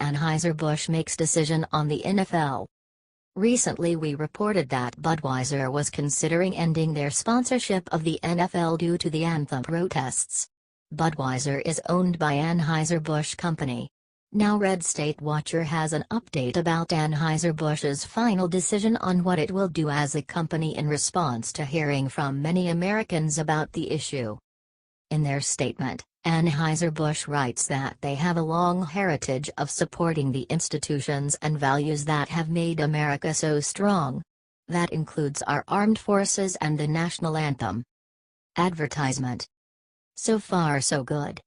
Anheuser Busch makes decision on the NFL. Recently we reported that Budweiser was considering ending their sponsorship of the NFL due to the anthem protests. Budweiser is owned by Anheuser Busch Company. Now Red State Watcher has an update about Anheuser Busch's final decision on what it will do as a company in response to hearing from many Americans about the issue. In their statement, Anheuser Busch writes that they have a long heritage of supporting the institutions and values that have made America so strong. That includes our armed forces and the national anthem. Advertisement. So far so good.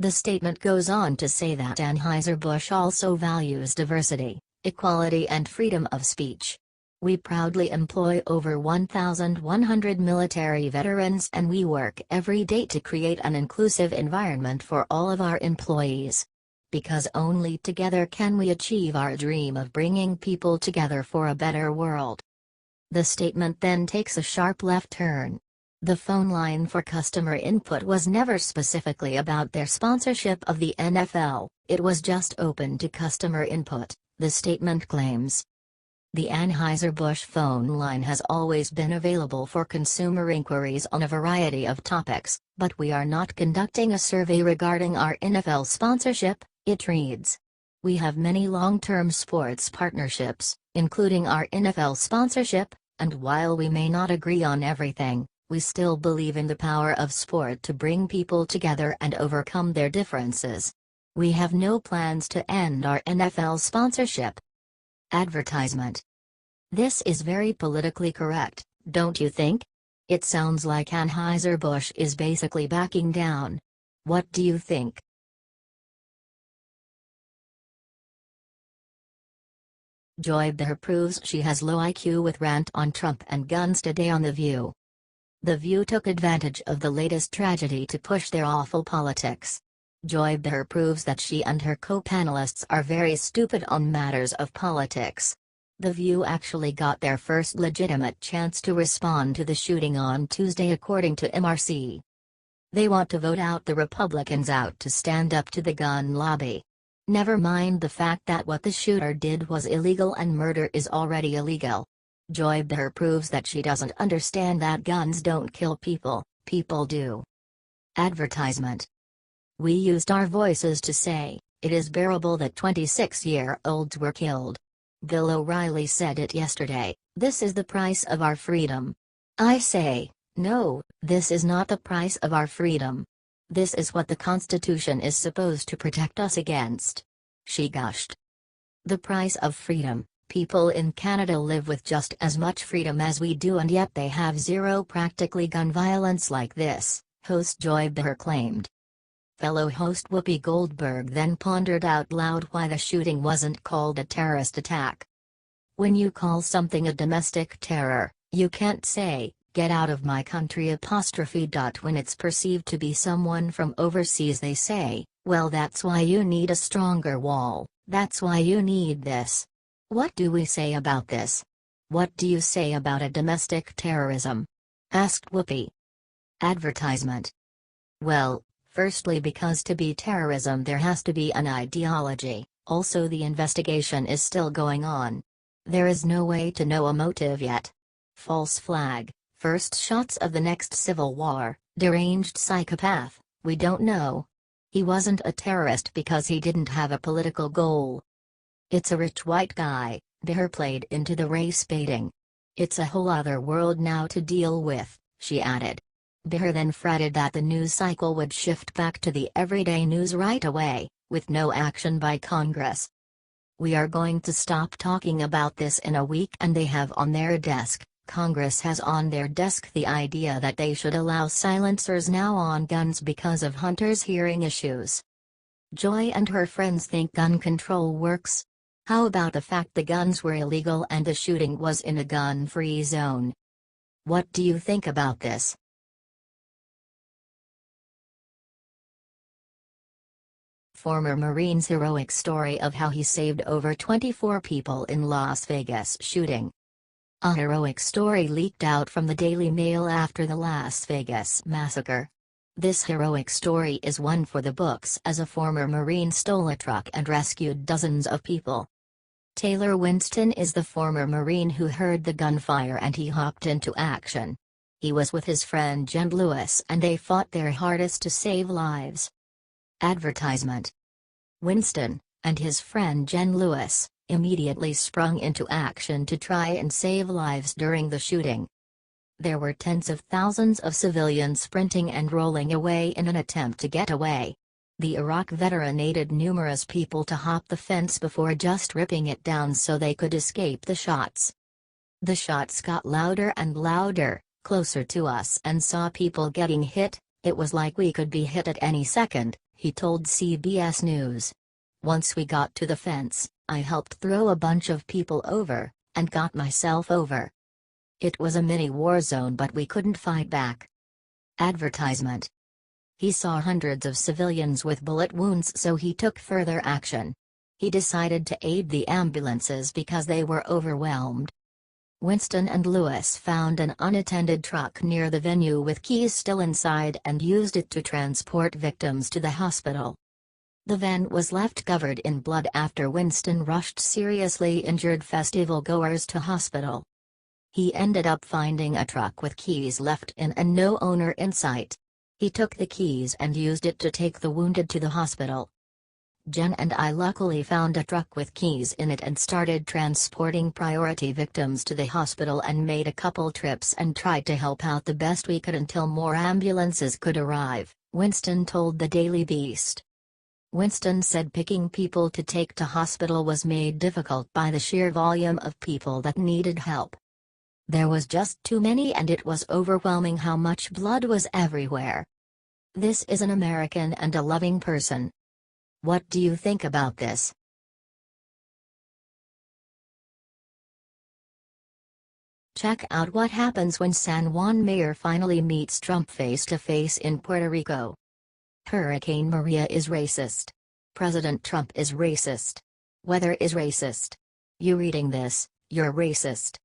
The statement goes on to say that Anheuser Busch also values diversity, equality and freedom of speech. We proudly employ over 1,100 military veterans and we work every day to create an inclusive environment for all of our employees. Because only together can we achieve our dream of bringing people together for a better world. The statement then takes a sharp left turn. The phone line for customer input was never specifically about their sponsorship of the NFL, it was just open to customer input, the statement claims. The Anheuser-Busch phone line has always been available for consumer inquiries on a variety of topics, but we are not conducting a survey regarding our NFL sponsorship, it reads. We have many long-term sports partnerships, including our NFL sponsorship, and while we may not agree on everything, we still believe in the power of sport to bring people together and overcome their differences. We have no plans to end our NFL sponsorship. Advertisement. This is very politically correct, don't you think? It sounds like Anheuser Busch is basically backing down. What do you think? Joy Behar proves she has low IQ with rant on Trump and guns today on The View. The View took advantage of the latest tragedy to push their awful politics. Joy Behar proves that she and her co-panelists are very stupid on matters of politics. The View actually got their first legitimate chance to respond to the shooting on Tuesday according to MRC. They want to vote out the Republicans out to stand up to the gun lobby. Never mind the fact that what the shooter did was illegal and murder is already illegal. Joy Behar proves that she doesn't understand that guns don't kill people, people do. Advertisement. We used our voices to say, it is bearable that 26-year-olds were killed. Bill O'Reilly said it yesterday, this is the price of our freedom. I say, no, this is not the price of our freedom. This is what the Constitution is supposed to protect us against. She gushed. The price of freedom. People in Canada live with just as much freedom as we do and yet they have zero practically gun violence like this, host Joy Behar claimed. Fellow host Whoopi Goldberg then pondered out loud why the shooting wasn't called a terrorist attack. When you call something a domestic terror, you can't say, get out of my country apostrophe. When it's perceived to be someone from overseas they say, well that's why you need a stronger wall, that's why you need this. What do we say about this? What do you say about a domestic terrorism? Asked Whoopi. Advertisement. Well, firstly because to be terrorism there has to be an ideology, also the investigation is still going on. There is no way to know a motive yet. False flag, first shots of the next civil war, deranged psychopath, we don't know. He wasn't a terrorist because he didn't have a political goal. It's a rich white guy, Behar played into the race baiting. It's a whole other world now to deal with, she added. Behar then fretted that the news cycle would shift back to the everyday news right away, with no action by Congress. We are going to stop talking about this in a week and they have on their desk, Congress has on their desk the idea that they should allow silencers now on guns because of hunters' hearing issues. Joy and her friends think gun control works? How about the fact the guns were illegal and the shooting was in a gun-free zone? What do you think about this? Former Marine's heroic story of how he saved over 24 people in Las Vegas shooting. A heroic story leaked out from the Daily Mail after the Las Vegas massacre. This heroic story is one for the books, as a former Marine stole a truck and rescued dozens of people. Taylor Winston is the former Marine who heard the gunfire and he hopped into action. He was with his friend Jen Lewis and they fought their hardest to save lives. Advertisement. Winston, and his friend Jen Lewis, immediately sprung into action to try and save lives during the shooting. There were tens of thousands of civilians sprinting and rolling away in an attempt to get away. The Iraq veteran aided numerous people to hop the fence before just ripping it down so they could escape the shots. The shots got louder and louder, closer to us, and saw people getting hit. It was like we could be hit at any second, he told CBS News. Once we got to the fence, I helped throw a bunch of people over, and got myself over. It was a mini war zone, but we couldn't fight back. Advertisement. He saw hundreds of civilians with bullet wounds, so he took further action. He decided to aid the ambulances because they were overwhelmed. Winston and Lewis found an unattended truck near the venue with keys still inside and used it to transport victims to the hospital. The van was left covered in blood after Winston rushed seriously injured festival-goers to hospital. He ended up finding a truck with keys left in and no owner in sight. He took the keys and used it to take the wounded to the hospital. Jen and I luckily found a truck with keys in it and started transporting priority victims to the hospital and made a couple trips and tried to help out the best we could until more ambulances could arrive, Winston told the Daily Beast. Winston said picking people to take to hospital was made difficult by the sheer volume of people that needed help. There was just too many and it was overwhelming how much blood was everywhere. This is an American and a loving person. What do you think about this? Check out what happens when San Juan mayor finally meets Trump face-to-face in Puerto Rico. Hurricane Maria is racist. President Trump is racist. Weather is racist. You reading this, you're racist.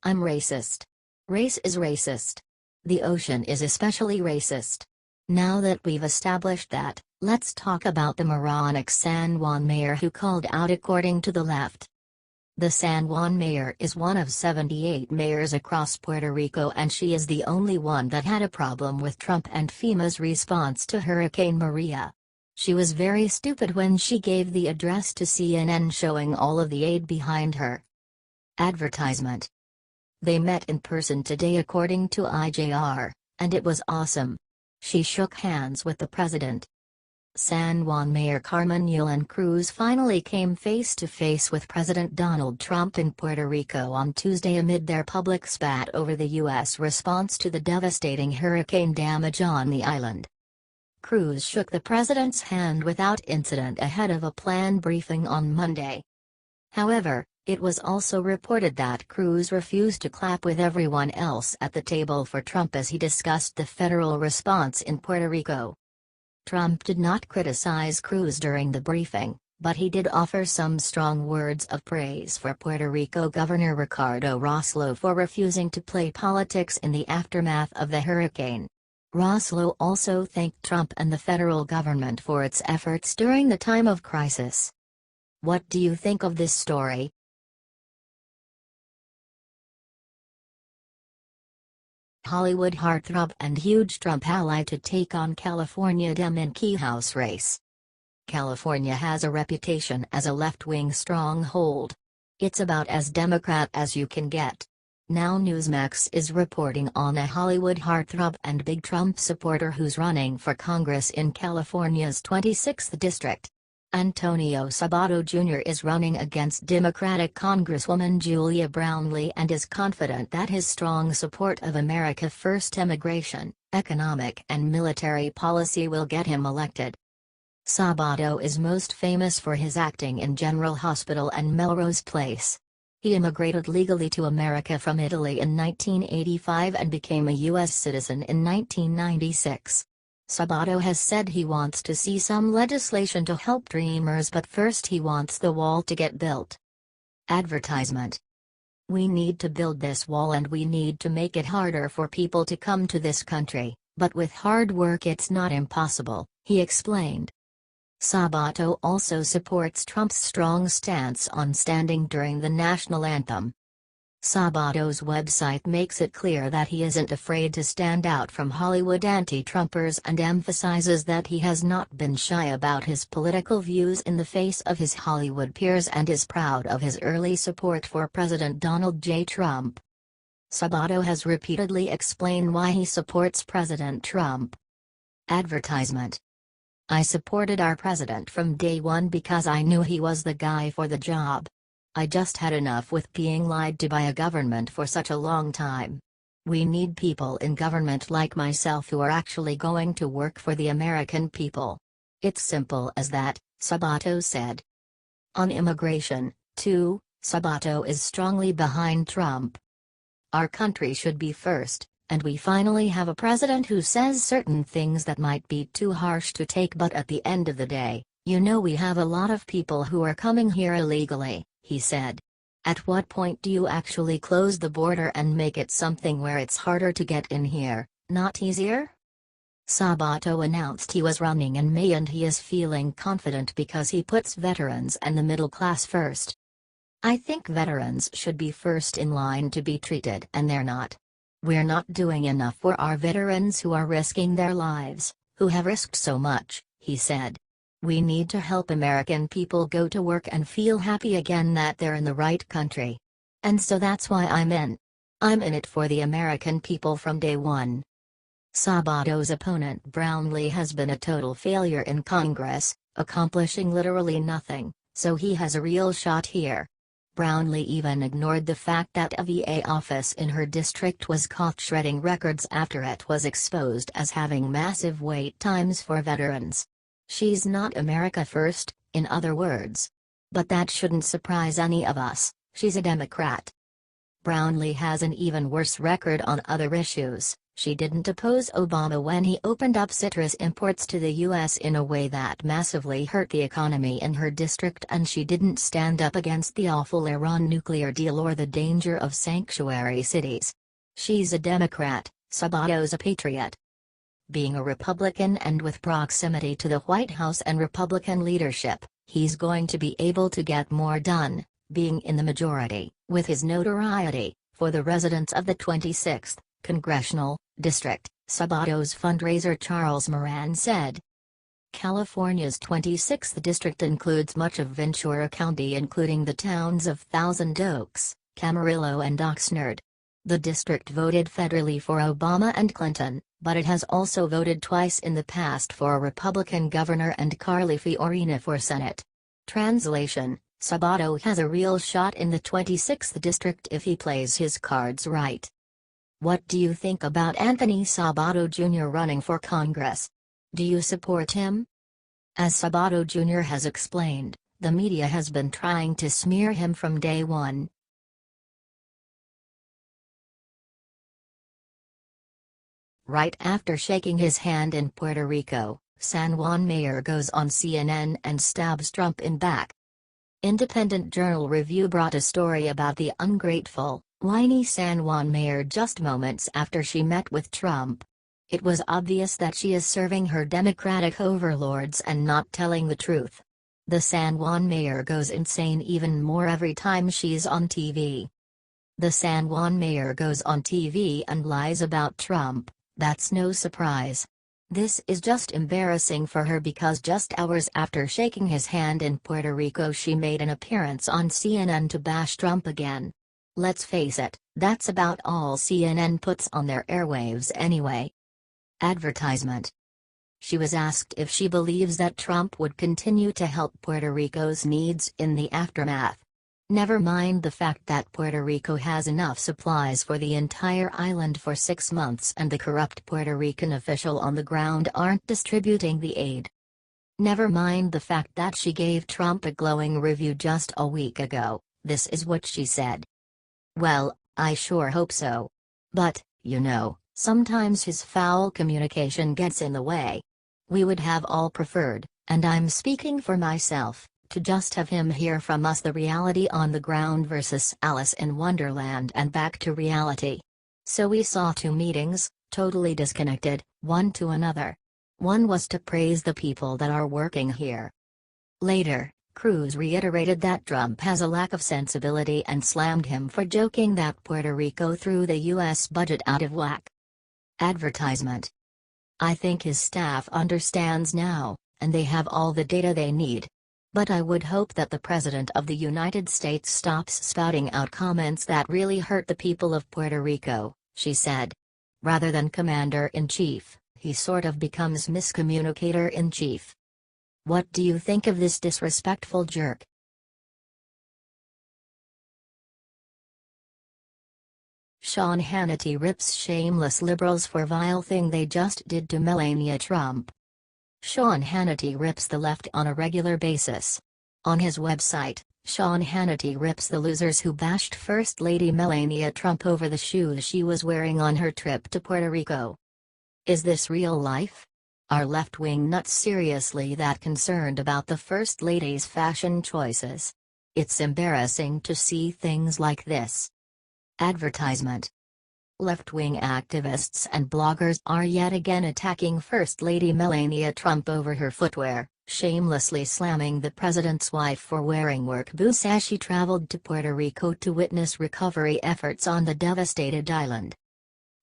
I'm racist. Race is racist. The ocean is especially racist. Now that we've established that, let's talk about the moronic San Juan mayor who called out according to the left. The San Juan mayor is one of 78 mayors across Puerto Rico and she is the only one that had a problem with Trump and FEMA's response to Hurricane Maria. She was very stupid when she gave the address to CNN showing all of the aid behind her. Advertisement. They met in person today according to IJR, and it was awesome. She shook hands with the president. San Juan Mayor Carmen Yulín Cruz finally came face-to-face with President Donald Trump in Puerto Rico on Tuesday amid their public spat over the U.S. response to the devastating hurricane damage on the island. Cruz shook the president's hand without incident ahead of a planned briefing on Monday. However, it was also reported that Cruz refused to clap with everyone else at the table for Trump as he discussed the federal response in Puerto Rico. Trump did not criticize Cruz during the briefing, but he did offer some strong words of praise for Puerto Rico Governor Ricardo Rossello for refusing to play politics in the aftermath of the hurricane. Rossello also thanked Trump and the federal government for its efforts during the time of crisis. What do you think of this story? Hollywood heartthrob and huge Trump ally to take on California Dem in key House race. California has a reputation as a left-wing stronghold. It's about as Democrat as you can get. Now Newsmax is reporting on a Hollywood heartthrob and big Trump supporter who's running for Congress in California's 26th district. Antonio Sabato Jr. is running against Democratic Congresswoman Julia Brownley and is confident that his strong support of America First immigration, economic and military policy will get him elected. Sabato is most famous for his acting in General Hospital and Melrose Place. He immigrated legally to America from Italy in 1985 and became a U.S. citizen in 1996. Sabato has said he wants to see some legislation to help dreamers, but first he wants the wall to get built. Advertisement. We need to build this wall and we need to make it harder for people to come to this country, But with hard work it's not impossible, he explained. Sabato also supports Trump's strong stance on standing during the national anthem. Sabato's website makes it clear that he isn't afraid to stand out from Hollywood anti-Trumpers and emphasizes that he has not been shy about his political views in the face of his Hollywood peers and is proud of his early support for President Donald J. Trump. Sabato has repeatedly explained why he supports President Trump. Advertisement. I supported our president from day one because I knew he was the guy for the job. I just had enough with being lied to by a government for such a long time. We need people in government like myself who are actually going to work for the American people. It's simple as that, Sabato said. On immigration, too, Sabato is strongly behind Trump. Our country should be first, and we finally have a president who says certain things that might be too harsh to take, but at the end of the day, we have a lot of people who are coming here illegally, he said. At what point do you actually close the border and make it something where it's harder to get in here, not easier? Sabato announced he was running in May and he is feeling confident because he puts veterans and the middle class first. I think veterans should be first in line to be treated and they're not. We're not doing enough for our veterans who are risking their lives, who have risked so much, he said. We need to help American people go to work and feel happy again that they're in the right country. And so that's why I'm in. I'm in it for the American people from day one. Sabato's opponent Brownlee has been a total failure in Congress, accomplishing literally nothing, so he has a real shot here. Brownlee even ignored the fact that a VA office in her district was caught shredding records after it was exposed as having massive wait times for veterans. She's not America first, in other words. But that shouldn't surprise any of us, she's a Democrat. Brownlee has an even worse record on other issues. She didn't oppose Obama when he opened up citrus imports to the U.S. in a way that massively hurt the economy in her district, and she didn't stand up against the awful Iran nuclear deal or the danger of sanctuary cities. She's a Democrat, Sabato's a patriot. Being a Republican and with proximity to the White House and Republican leadership, he's going to be able to get more done, being in the majority, with his notoriety, for the residents of the 26th Congressional District, Sabato's fundraiser Charles Moran said. California's 26th District includes much of Ventura County, including the towns of Thousand Oaks, Camarillo and Oxnard. The district voted federally for Obama and Clinton, but it has also voted twice in the past for a Republican governor and Carly Fiorina for Senate. Translation: Sabato has a real shot in the 26th district if he plays his cards right. What do you think about Anthony Sabato Jr. running for Congress? Do you support him? As Sabato Jr. has explained, the media has been trying to smear him from day one. Right after shaking his hand in Puerto Rico, San Juan mayor goes on CNN and stabs Trump in back. Independent Journal Review brought a story about the ungrateful, whiny San Juan mayor just moments after she met with Trump. It was obvious that she is serving her Democratic overlords and not telling the truth. The San Juan mayor goes insane even more every time she's on TV. The San Juan mayor goes on TV and lies about Trump. That's no surprise. This is just embarrassing for her because just hours after shaking his hand in Puerto Rico she made an appearance on CNN to bash Trump again. Let's face it, that's about all CNN puts on their airwaves anyway. Advertisement. She was asked if she believes that Trump would continue to help Puerto Rico's needs in the aftermath. Never mind the fact that Puerto Rico has enough supplies for the entire island for 6 months and the corrupt Puerto Rican official on the ground aren't distributing the aid. Never mind the fact that she gave Trump a glowing review just a week ago. This is what she said. Well, I sure hope so. But, sometimes his foul communication gets in the way. We would have all preferred, and I'm speaking for myself, to just have him hear from us the reality on the ground versus Alice in Wonderland and back to reality. So we saw 2 meetings, totally disconnected, one to another. One was to praise the people that are working here. Later, Cruz reiterated that Trump has a lack of sensibility and slammed him for joking that Puerto Rico threw the U.S. budget out of whack. Advertisement. I think his staff understands now, and they have all the data they need. But I would hope that the President of the United States stops spouting out comments that really hurt the people of Puerto Rico, she said. Rather than commander-in-chief, he sort of becomes miscommunicator-in-chief. What do you think of this disrespectful jerk? Sean Hannity rips shameless liberals for vile thing they just did to Melania Trump. Sean Hannity rips the left on a regular basis. On his website, Sean Hannity rips the losers who bashed First Lady Melania Trump over the shoes she was wearing on her trip to Puerto Rico. Is this real life? Are left-wing nuts seriously that concerned about the First Lady's fashion choices? It's embarrassing to see things like this. Advertisement. Left-wing activists and bloggers are yet again attacking First Lady Melania Trump over her footwear, shamelessly slamming the president's wife for wearing work boots as she traveled to Puerto Rico to witness recovery efforts on the devastated island.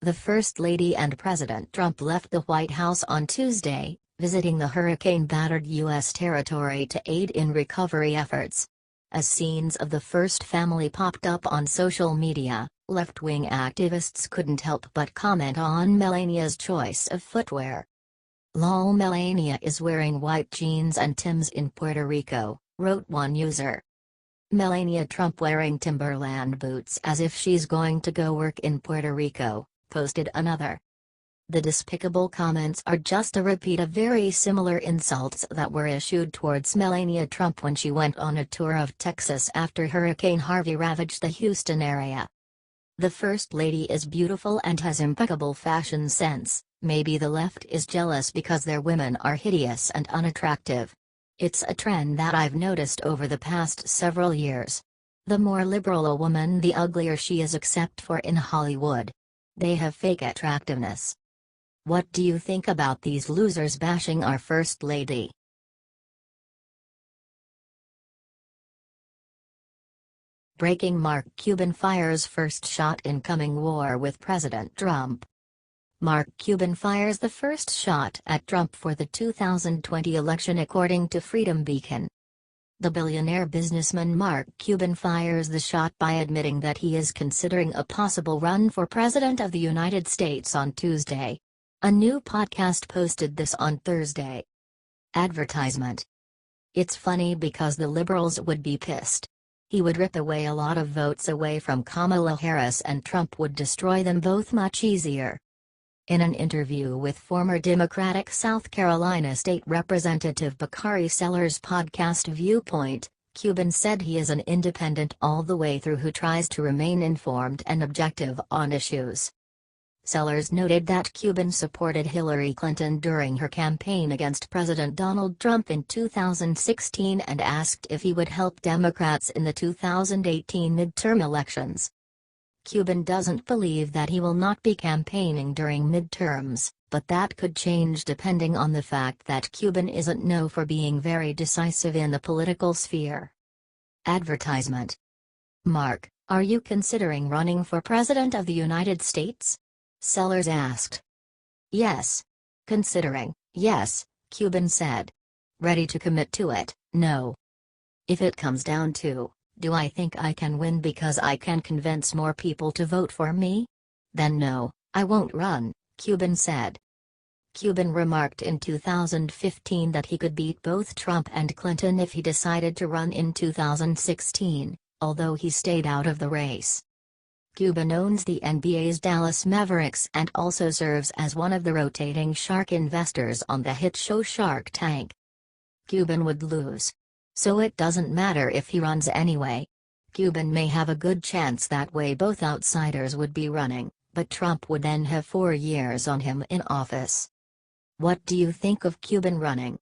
The First Lady and President Trump left the White House on Tuesday, visiting the hurricane-battered U.S. territory to aid in recovery efforts. As scenes of the first family popped up on social media, left-wing activists couldn't help but comment on Melania's choice of footwear. "Lol, Melania is wearing white jeans and Timbs in Puerto Rico," wrote one user. "Melania Trump wearing Timberland boots as if she's going to go work in Puerto Rico," posted another. The despicable comments are just a repeat of very similar insults that were issued towards Melania Trump when she went on a tour of Texas after Hurricane Harvey ravaged the Houston area. "The First Lady is beautiful and has impeccable fashion sense. Maybe the left is jealous because their women are hideous and unattractive. It's a trend that I've noticed over the past several years. The more liberal a woman, the uglier she is, except for in Hollywood. They have fake attractiveness." What do you think about these losers bashing our First Lady? Breaking: Mark Cuban fires first shot in coming war with President Trump. Mark Cuban fires the first shot at Trump for the 2020 election, according to Freedom Beacon. The billionaire businessman Mark Cuban fires the shot by admitting that he is considering a possible run for President of the United States on Tuesday. A new podcast posted this on Thursday. Advertisement. It's funny because the liberals would be pissed. He would rip away a lot of votes away from Kamala Harris and Trump would destroy them both much easier. In an interview with former Democratic South Carolina State Representative Behar Sellers' podcast Viewpoint, Cuban said he is an independent all the way through who tries to remain informed and objective on issues. Sellers noted that Cuban supported Hillary Clinton during her campaign against President Donald Trump in 2016 and asked if he would help Democrats in the 2018 midterm elections. Cuban doesn't believe that he will not be campaigning during midterms, but that could change depending on the fact that Cuban isn't known for being very decisive in the political sphere. Advertisement. Mark, are you considering running for President of the United States? Sellers asked. Yes. Considering, yes, Cuban said. Ready to commit to it, no. If it comes down to, do I think I can win because I can convince more people to vote for me? Then no, I won't run, Cuban said. Cuban remarked in 2015 that he could beat both Trump and Clinton if he decided to run in 2016, although he stayed out of the race. Cuban owns the NBA's Dallas Mavericks and also serves as one of the rotating shark investors on the hit show Shark Tank. Cuban would lose. So it doesn't matter if he runs anyway. Cuban may have a good chance that way both outsiders would be running, but Trump would then have 4 years on him in office. What do you think of Cuban running?